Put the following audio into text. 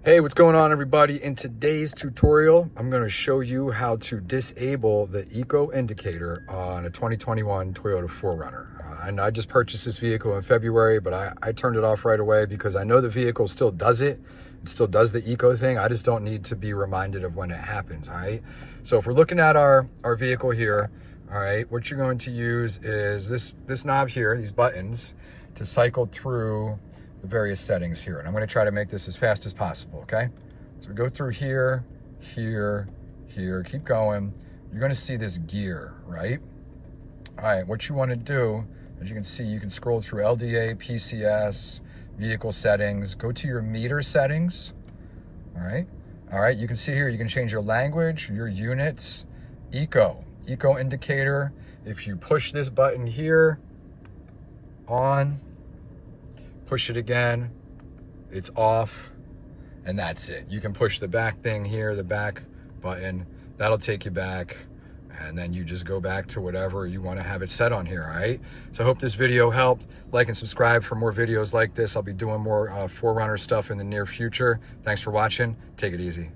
Hey, what's going on, everybody? In today's tutorial, I'm going to show you how to disable the eco indicator on a 2021 Toyota 4Runner. And I just purchased this vehicle in February, but I turned it off right away because I know the vehicle still does it. It still does the eco thing. I just don't need to be reminded of when it happens, all right? So if we're looking at our vehicle here, all right, what you're going to use is this knob here, these buttons, to cycle through the various settings here. And I'm going to try to make this as fast as possible, okay? So we go through here, here, here, keep going. You're going to see this gear, right? All right, what you want to do, as you can see, you can scroll through LDA, PCS, vehicle settings, go to your meter settings, all right? All right, you can see here, you can change your language, your units, eco indicator. If you push this button here, on, push it again, it's off, and that's it. You can push the back thing here, the back button, that'll take you back, and then you just go back to whatever you want to have it set on here, all right? So I hope this video helped. Like and subscribe for more videos like this. I'll be doing more 4Runner stuff in the near future. Thanks for watching. Take it easy.